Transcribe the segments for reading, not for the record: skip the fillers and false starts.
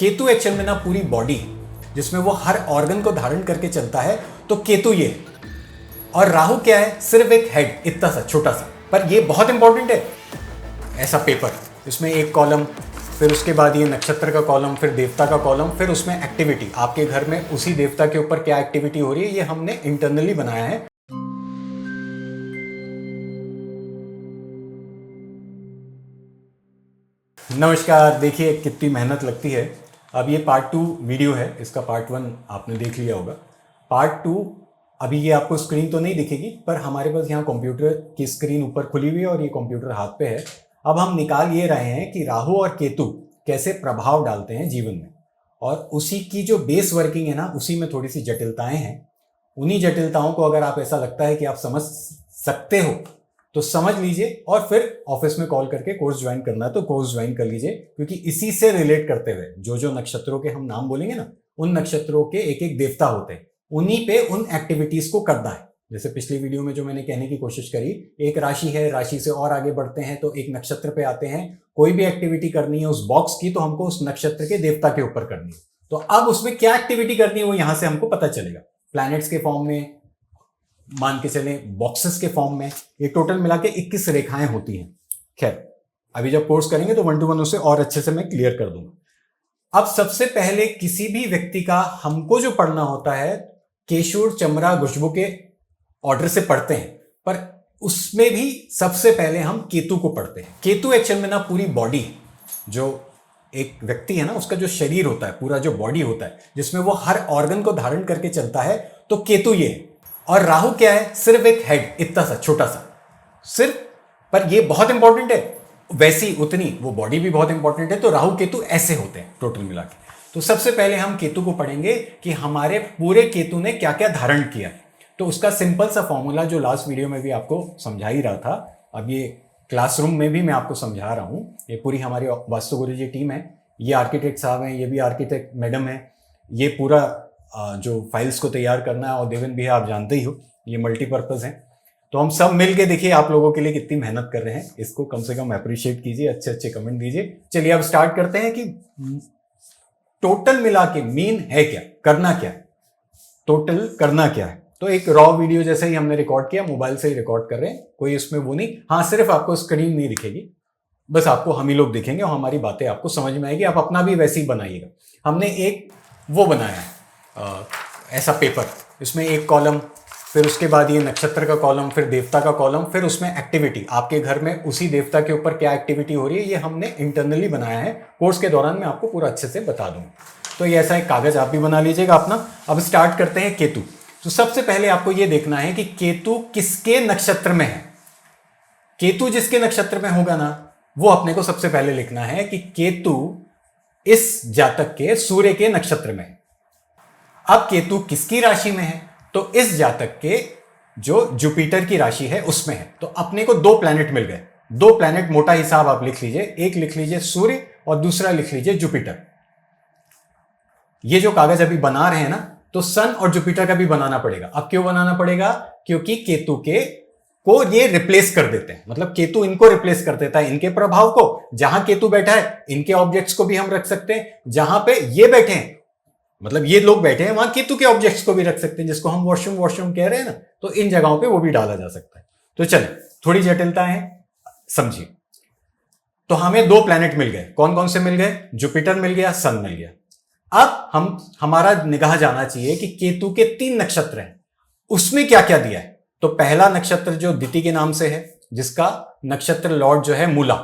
Ketu actual में ना पूरी बॉडी जिसमें वो हर ऑर्गन को धारण करके चलता है, तो केतु ये है। और राहु क्या है? सिर्फ एक हेड, इतना सा छोटा सा, पर ये बहुत इंपॉर्टेंट है। ऐसा पेपर, इसमें एक कॉलम, फिर उसके बाद ये नक्षत्र का कॉलम, फिर देवता का कॉलम, फिर उसमें एक्टिविटी, आपके घर में उसी देवता के ऊपर क्या एक्टिविटी हो रही है, ये हमने इंटरनली बनाया है। नमस्कार। देखिए कितनी मेहनत लगती है। अब ये पार्ट 2 वीडियो है, इसका पार्ट 1 आपने देख लिया होगा। पार्ट 2 अभी ये आपको स्क्रीन तो नहीं दिखेगी, पर हमारे पास यहाँ कंप्यूटर की स्क्रीन ऊपर खुली हुई है और ये कंप्यूटर हाथ पे है। अब हम निकाल ये रहे हैं कि राहु और केतु कैसे प्रभाव डालते हैं जीवन में, और उसी की जो बेस वर्किंग है ना, उसी में थोड़ी सी जटिलताएं हैं। उन्हीं जटिलताओं को अगर आप ऐसा लगता है कि आप समझ सकते हो तो समझ लीजिए, और फिर ऑफिस में कॉल करके कोर्स ज्वाइन करना है तो कोर्स ज्वाइन कर लीजिए, क्योंकि इसी से रिलेट करते हुए जो जो नक्षत्रों के हम नाम बोलेंगे ना, उन नक्षत्रों के एक एक देवता होते हैं, उन्हीं पे उन एक्टिविटीज को करना है। जैसे पिछली वीडियो में जो मैंने कहने की कोशिश करी, एक राशि है, राशि से और आगे बढ़ते हैं तो एक नक्षत्र पे आते हैं, कोई भी एक्टिविटी करनी है उस बॉक्स की तो हमको उस नक्षत्र के देवता के ऊपर करनी है। तो अब उसमें क्या एक्टिविटी करनी है वो यहां से हमको पता चलेगा। प्लैनेट्स के फॉर्म में, मान के चले बॉक्सेस के फॉर्म में, ये टोटल मिला के 21 रेखाएं होती हैं। खैर, अभी जब कोर्स करेंगे तो 1 to 1 उसे और अच्छे से मैं क्लियर कर दूंगा। अब सबसे पहले किसी भी व्यक्ति का हमको जो पढ़ना होता है, केशुर, चमरा, गुशबू के ऑर्डर से पढ़ते हैं, पर उसमें भी सबसे पहले हम केतु को पढ़ते हैं। केतु एक्चुअल में ना पूरी बॉडी, जो एक व्यक्ति है ना, उसका जो शरीर होता है, पूरा जो बॉडी होता है, जिसमें वो हर ऑर्गन को धारण करके चलता है, तो केतु ये है। और राहु क्या है? सिर्फ एक हेड, इतना सा छोटा सा, सिर्फ, पर ये बहुत इंपॉर्टेंट है। वैसी उतनी वो बॉडी भी बहुत इंपॉर्टेंट है। तो राहु केतु ऐसे होते हैं टोटल मिला के। तो सबसे पहले हम केतु को पढ़ेंगे कि हमारे पूरे केतु ने क्या क्या धारण किया है। तो उसका सिंपल सा फॉर्मूला जो लास्ट वीडियो में भी आपको समझा ही रहा था, अब ये क्लासरूम में भी मैं आपको समझा रहा हूं। ये पूरी हमारी वास्तु गुरुजी टीम है, ये आर्किटेक्ट साहब हैं, ये भी आर्किटेक्ट मैडम है, ये पूरा जो फाइल्स को तैयार करना है, और देवेन भी है, आप जानते ही हो, ये मल्टीपर्पज है। तो हम सब मिलके देखिए आप लोगों के लिए कितनी मेहनत कर रहे हैं, इसको कम से कम अप्रिशिएट कीजिए, अच्छे अच्छे कमेंट दीजिए। चलिए अब स्टार्ट करते हैं कि टोटल मिला के मीन है क्या, करना क्या है, टोटल करना क्या है। तो एक रॉ वीडियो जैसे ही हमने रिकॉर्ड किया, मोबाइल से ही रिकॉर्ड कर रहे हैं, कोई इसमें वो नहीं। हाँ, सिर्फ आपको स्क्रीन नहीं दिखेगी, बस आपको हम ही लोग दिखेंगे और हमारी बातें आपको समझ में आएगी। आप अपना भी वैसे ही बनाइएगा। हमने एक वो बनाया है, ऐसा पेपर, इसमें एक कॉलम, फिर उसके बाद ये नक्षत्र का कॉलम, फिर देवता का कॉलम, फिर उसमें एक्टिविटी, आपके घर में उसी देवता के ऊपर क्या एक्टिविटी हो रही है, ये हमने इंटरनली बनाया है। कोर्स के दौरान मैं आपको पूरा अच्छे से बता दूंगा। तो ये ऐसा एक कागज आप भी बना लीजिएगा अपना। अब स्टार्ट करते हैं केतु। तो सबसे पहले आपको ये देखना है कि केतु किसके नक्षत्र में है। केतु जिसके नक्षत्र में होगा ना, वो अपने को सबसे पहले लिखना है कि केतु इस जातक के सूर्य के नक्षत्र में है। अब केतु किसकी राशि में है? तो इस जातक के जो जुपिटर की राशि है उसमें है। तो अपने को 2 प्लैनेट मिल गए। 2 प्लैनेट मोटा हिसाब आप लिख लीजिए, एक लिख लीजिए सूर्य और दूसरा लिख लीजिए जुपिटर। ये जो कागज अभी बना रहे हैं ना, तो सन और जुपिटर का भी बनाना पड़ेगा। अब क्यों बनाना पड़ेगा? क्योंकि केतु के को ये रिप्लेस कर देते हैं, मतलब केतु इनको रिप्लेस कर देता है, इनके प्रभाव को। जहां केतु बैठा है इनके ऑब्जेक्ट्स को भी हम रख सकते हैं, जहां पे ये बैठे हैं, मतलब ये लोग बैठे हैं, वहां केतु के ऑब्जेक्ट्स को भी रख सकते हैं, जिसको हम वॉशरूम कह रहे हैं ना, तो इन जगहों पे वो भी डाला जा सकता है। तो चले, थोड़ी जटिलता है, समझिए। तो हमें 2 प्लैनेट मिल गए। कौन कौन से मिल गए? जुपिटर मिल गया, सन मिल गया। अब हमारा निगाह जाना चाहिए कि केतु के 3 नक्षत्र हैं, उसमें क्या क्या दिया है। तो पहला नक्षत्र जो दिति के नाम से है, जिसका नक्षत्र लॉर्ड जो है मूला,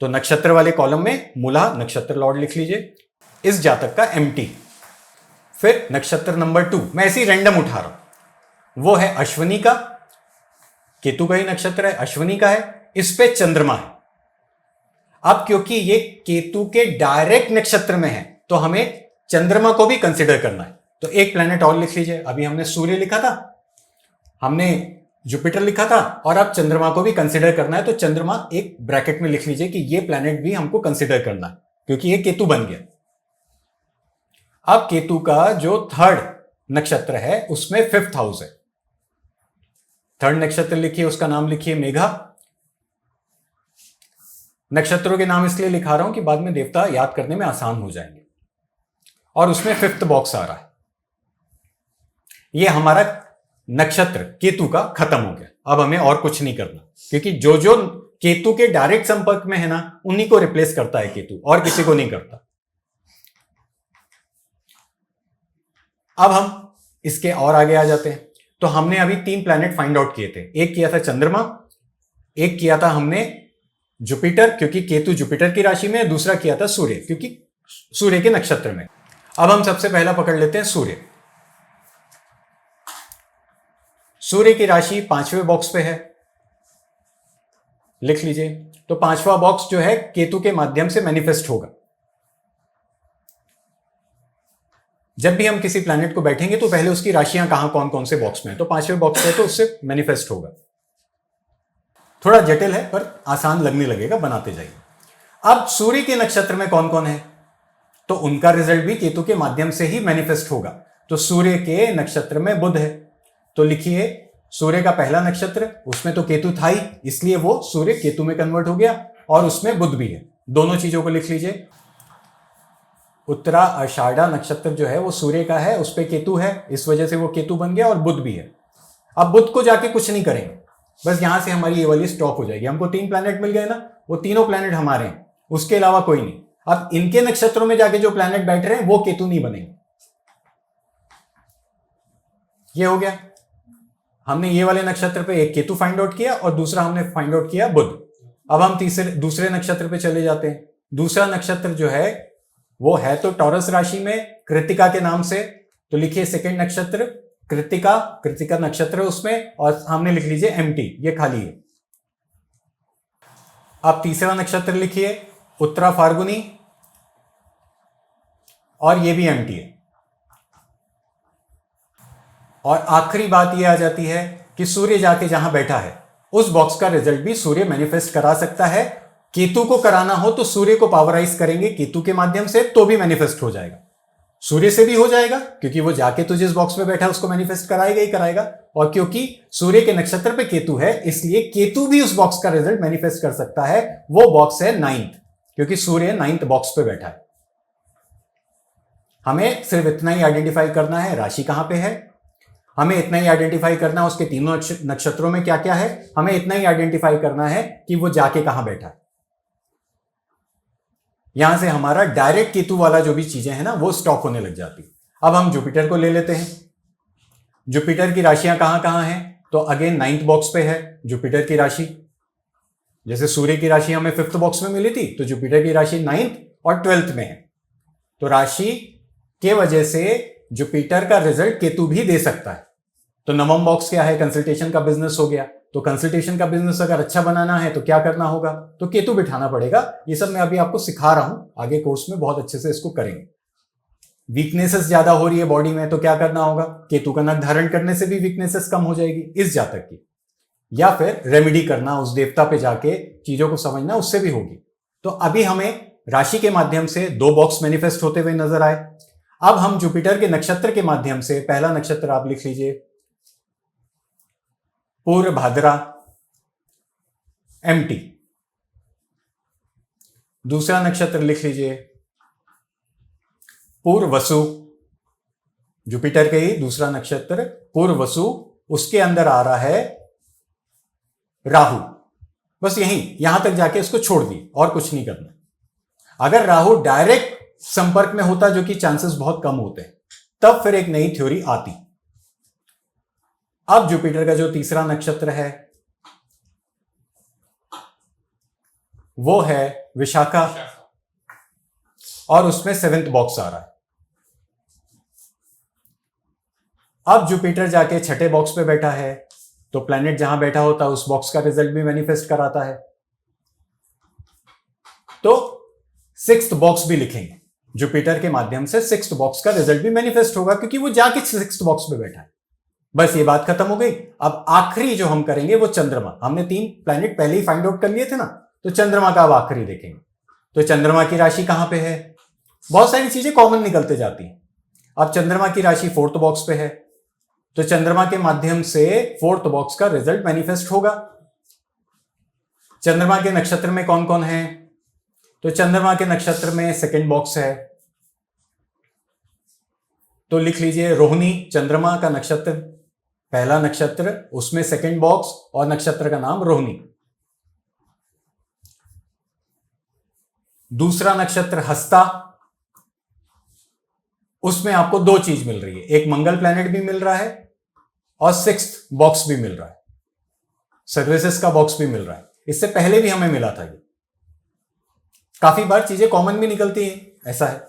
तो नक्षत्र वाले कॉलम में मूला नक्षत्र लॉर्ड लिख लीजिए, इस जातक का एमटी। फिर नक्षत्र नंबर 2, मैं ऐसे ही रैंडम उठा रहा हूं, वो है अश्विनी का, केतु का ही नक्षत्र है, अश्विनी का है, इस पे चंद्रमा है। अब क्योंकि ये केतु के डायरेक्ट नक्षत्र में है, तो हमें चंद्रमा को भी कंसिडर करना है। तो एक प्लैनेट और लिख लीजिए। अभी हमने सूर्य लिखा था, हमने जुपिटर लिखा था, और अब चंद्रमा को भी कंसिडर करना है। तो चंद्रमा एक ब्रैकेट में लिख लीजिए कि ये प्लैनेट भी हमको कंसिडर करना है, क्योंकि ये केतु बन गया। अब केतु का जो 3rd नक्षत्र है उसमें 5th हाउस है। 3rd नक्षत्र लिखिए, उसका नाम लिखिए मेघा। नक्षत्रों के नाम इसलिए लिखा रहा हूं कि बाद में देवता याद करने में आसान हो जाएंगे। और उसमें 5th बॉक्स आ रहा है। ये हमारा नक्षत्र केतु का खत्म हो गया। अब हमें और कुछ नहीं करना, क्योंकि जो जो केतु के डायरेक्ट संपर्क में है ना, उन्हीं को रिप्लेस करता है केतु, और किसी को नहीं करता। अब हम इसके और आगे आ जाते हैं। तो हमने अभी 3 प्लैनेट फाइंड आउट किए थे। एक किया था चंद्रमा, एक किया था हमने जुपिटर, क्योंकि केतु जुपिटर की राशि में, दूसरा किया था सूर्य, क्योंकि सूर्य के नक्षत्र में। अब हम सबसे पहला पकड़ लेते हैं सूर्य। सूर्य की राशि 5वें बॉक्स पे है, लिख लीजिए। तो 5वां बॉक्स जो है केतु के माध्यम से मैनिफेस्ट होगा। जब भी हम किसी प्लैनेट को बैठेंगे तो पहले उसकी राशियां कहां कौन कौन से बॉक्स में है, तो 5वें बॉक्स पे, तो उससे मैनिफेस्ट होगा। थोड़ा जटिल है पर आसान लगने लगेगा, बनाते जाइए। अब सूर्य के नक्षत्र में कौन कौन है, तो उनका रिजल्ट भी केतु के माध्यम से ही मैनिफेस्ट होगा। तो सूर्य के नक्षत्र में बुध है, तो लिखिए सूर्य का पहला नक्षत्र, उसमें तो केतु था ही, इसलिए वो सूर्य केतु में कन्वर्ट हो गया, और उसमें बुध भी है। दोनों चीजों को लिख लीजिए। उत्तरा आषाढ़ा नक्षत्र जो है वो सूर्य का है, उस पर केतु है, इस वजह से वो केतु बन गया, और बुध भी है। अब बुध को जाके कुछ नहीं करेंगे, बस यहां से हमारी ये वाली स्टॉप हो जाएगी। हमको 3 प्लैनेट मिल गए ना, वो तीनों प्लैनेट हमारे हैं, उसके अलावा कोई नहीं। अब इनके नक्षत्रों में जाके जो प्लैनेट बैठ रहे हैं वो केतु नहीं बनेंगे। ये हो गया। हमने ये वाले नक्षत्र पे एक केतु फाइंड आउट किया, और दूसरा हमने फाइंड आउट किया बुध। अब हम दूसरे नक्षत्र पे चले जाते हैं। दूसरा नक्षत्र जो है वो है तो टॉरस राशि में, कृतिका के नाम से, तो लिखिए सेकंड नक्षत्र कृतिका, कृतिका नक्षत्र उसमें, और हमने लिख लीजिए एम्प्टी, ये खाली है। अब तीसरा नक्षत्र लिखिए उत्तरा फाल्गुनी, और ये भी एम्प्टी है। और आखिरी बात ये आ जाती है कि सूर्य जाके जहां बैठा है उस बॉक्स का रिजल्ट भी सूर्य मैनिफेस्ट करा सकता है। केतु को कराना हो तो सूर्य को पावराइज करेंगे केतु के माध्यम से, तो भी मैनिफेस्ट हो जाएगा। सूर्य से भी हो जाएगा, क्योंकि वो जाके तो जिस बॉक्स में बैठा है उसको मैनिफेस्ट कराएगा ही कराएगा, और क्योंकि सूर्य के नक्षत्र पे केतु है, इसलिए केतु भी उस बॉक्स का रिजल्ट मैनिफेस्ट कर सकता है। वो बॉक्स है 9th, क्योंकि सूर्य 9th बॉक्स पे बैठा है। हमें सिर्फ इतना ही आइडेंटिफाई करना है राशि कहां पे है, हमें इतना ही आइडेंटिफाई करना है उसके तीनों नक्षत्रों में क्या क्या है, हमें इतना ही आइडेंटिफाई करना है कि वो जाके कहां बैठा है। यहां से हमारा डायरेक्ट केतु वाला जो भी चीजें हैं ना वो स्टॉप होने लग जाती। अब हम जुपिटर को ले लेते हैं। जुपिटर की राशियां कहां कहां हैं, तो अगेन 9th बॉक्स पे है जुपिटर की राशि। जैसे सूर्य की राशि हमें 5th बॉक्स में मिली थी, तो जुपिटर की राशि 9th और 12th में है। तो राशि के वजह से जुपिटर का रिजल्ट केतु भी दे सकता है। तो 9वां बॉक्स क्या है, कंसल्टेशन का बिजनेस हो गया। तो कंसल्टेशन का बिजनेस अगर अच्छा बनाना है तो क्या करना होगा, तो केतु बिठाना पड़ेगा। ये सब मैं अभी आपको सिखा रहा हूं, आगे कोर्स में बहुत अच्छे से इसको करेंगे। वीकनेसेस ज्यादा हो रही है बॉडी में, तो क्या करना होगा, केतु का नख धारण करने से भी वीकनेसेस कम हो जाएगी इस जातक की, या फिर रेमेडी करना, उस देवता पे जाके चीजों को समझना, उससे भी होगी। तो अभी हमें राशि के माध्यम से 2 बॉक्स मैनिफेस्ट होते हुए नजर आए। अब हम जुपिटर के नक्षत्र के माध्यम से, पहला नक्षत्र आप लिख लीजिए पूर्व भाद्रा एम्प्टी, दूसरा नक्षत्र लिख लीजिए पूर्व वसु, जुपिटर के ही दूसरा नक्षत्र पूर्व वसु, उसके अंदर आ रहा है राहु। बस यहां तक जाके इसको छोड़ दी, और कुछ नहीं करना। अगर राहु डायरेक्ट संपर्क में होता, जो कि चांसेस बहुत कम होते हैं, तब फिर एक नई थ्योरी आती। अब जुपिटर का जो तीसरा नक्षत्र है वो है विशाखा, और उसमें 7th बॉक्स आ रहा है। अब जुपिटर जाके 6ठे बॉक्स पे बैठा है, तो प्लैनेट जहां बैठा होता है उस बॉक्स का रिजल्ट भी मैनिफेस्ट कराता है। तो 6th बॉक्स भी लिखेंगे, जुपिटर के माध्यम से 6th बॉक्स का रिजल्ट भी मैनिफेस्ट होगा, क्योंकि वो जाके 6th बॉक्स पे बैठा है। बस ये बात खत्म हो गई। अब आखिरी जो हम करेंगे वो चंद्रमा। हमने 3 प्लैनेट पहले ही फाइंड आउट कर लिए थे ना, तो चंद्रमा का अब आखिरी देखेंगे। तो चंद्रमा की राशि कहां पे है, बहुत सारी चीजें कॉमन निकलते जाती हैं। अब चंद्रमा की राशि 4th बॉक्स पे है, तो चंद्रमा के माध्यम से 4th बॉक्स का रिजल्ट मैनिफेस्ट होगा। चंद्रमा के नक्षत्र में कौन कौन है, तो चंद्रमा के नक्षत्र में 2nd बॉक्स है, तो लिख लीजिए रोहिणी, चंद्रमा का नक्षत्र, पहला नक्षत्र, उसमें सेकंड बॉक्स और नक्षत्र का नाम रोहिणी। दूसरा नक्षत्र हस्ता, उसमें आपको दो चीज मिल रही है, एक मंगल प्लैनेट भी मिल रहा है और सिक्स्थ बॉक्स भी मिल रहा है, सर्विसेज का बॉक्स भी मिल रहा है। इससे पहले भी हमें मिला था ये। काफी बार चीजें कॉमन भी निकलती हैं, ऐसा है।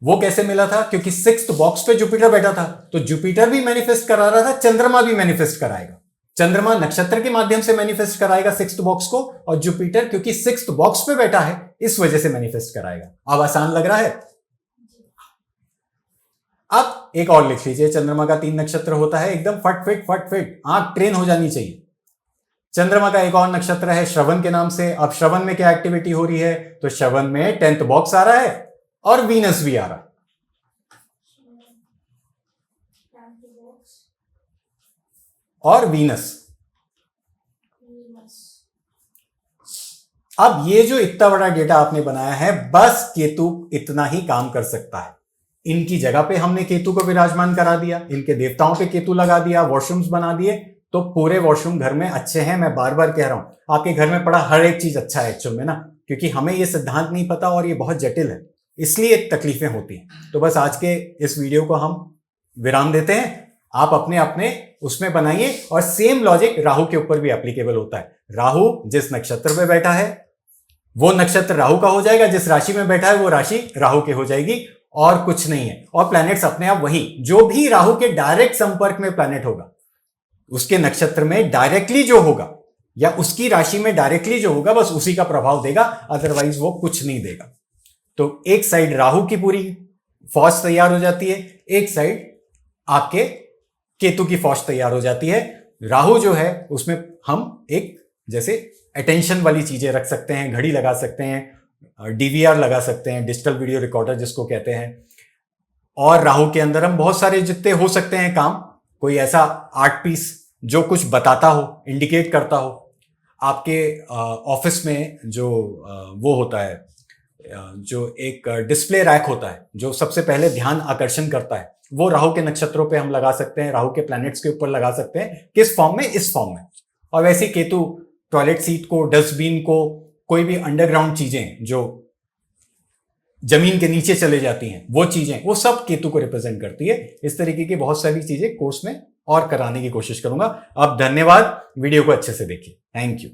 वो कैसे मिला था? क्योंकि सिक्स्थ बॉक्स पे जुपिटर बैठा था, तो जुपिटर भी मैनिफेस्ट करा रहा था, चंद्रमा भी मैनिफेस्ट कराएगा। चंद्रमा नक्षत्र के माध्यम से मैनिफेस्ट कराएगा सिक्स्थ बॉक्स को, और जुपिटर क्योंकि सिक्स्थ बॉक्स पे बैठा है इस वजह से मैनिफेस्ट कराएगा। अब आसान लग रहा है? अब एक और लिख लीजिए, चंद्रमा का 3 नक्षत्र होता है, एकदम फट फिट आंख ट्रेन हो जानी चाहिए। चंद्रमा का एक और नक्षत्र है श्रवण के नाम से। अब श्रवण में क्या एक्टिविटी हो रही है? तो श्रवण में 10th बॉक्स आ रहा है और वीनस भी आ रहा है। और वीनस। अब ये जो इतना बड़ा डेटा आपने बनाया है, बस केतु इतना ही काम कर सकता है। इनकी जगह पे हमने केतु को विराजमान करा दिया, इनके देवताओं पे केतु लगा दिया, वॉशरूम्स बना दिए, तो पूरे वॉशरूम घर में अच्छे हैं। मैं बार बार कह रहा हूं, आपके घर में पड़ा हर एक चीज अच्छा है एक्चुअल में ना, क्योंकि हमें ये सिद्धांत नहीं पता और ये बहुत जटिल है, इसलिए तकलीफें होती हैं। तो बस आज के इस वीडियो को हम विराम देते हैं। आप अपने अपने उसमें बनाइए, और सेम लॉजिक राहु के ऊपर भी एप्लीकेबल होता है। राहु जिस नक्षत्र पे बैठा है वो नक्षत्र राहु का हो जाएगा, जिस राशि में बैठा है वो राशि राहु की हो जाएगी, और कुछ नहीं है। और प्लैनेट्स अपने आप वही, जो भी राहु के डायरेक्ट संपर्क में प्लैनेट होगा उसके नक्षत्र में डायरेक्टली जो होगा, या उसकी राशि में डायरेक्टली जो होगा, बस उसी का प्रभाव देगा, अदरवाइज वो कुछ नहीं देगा। तो एक साइड राहु की पूरी फौज तैयार हो जाती है, एक साइड आपके केतु की फौज तैयार हो जाती है। राहु जो है उसमें हम एक जैसे अटेंशन वाली चीजें रख सकते हैं, घड़ी लगा सकते हैं, डीवीआर लगा सकते हैं, डिजिटल वीडियो रिकॉर्डर जिसको कहते हैं। और राहु के अंदर हम बहुत सारे जितने हो सकते हैं काम, कोई ऐसा आर्ट पीस जो कुछ बताता हो, इंडिकेट करता हो। आपके ऑफिस में जो वो होता है, जो एक डिस्प्ले रैक होता है जो सबसे पहले ध्यान आकर्षण करता है, वो राहु के नक्षत्रों पे हम लगा सकते हैं, राहु के प्लैनेट्स के ऊपर लगा सकते हैं। किस फॉर्म में? इस फॉर्म में। और वैसे केतु टॉयलेट सीट को, डस्टबिन को, कोई भी अंडरग्राउंड चीजें जो जमीन के नीचे चले जाती हैं, वो चीजें, वो सब केतु को रिप्रेजेंट करती है। इस तरीके की बहुत सारी चीजें कोर्स में और कराने की कोशिश करूंगा। अब धन्यवाद, वीडियो को अच्छे से देखिए। Thank you.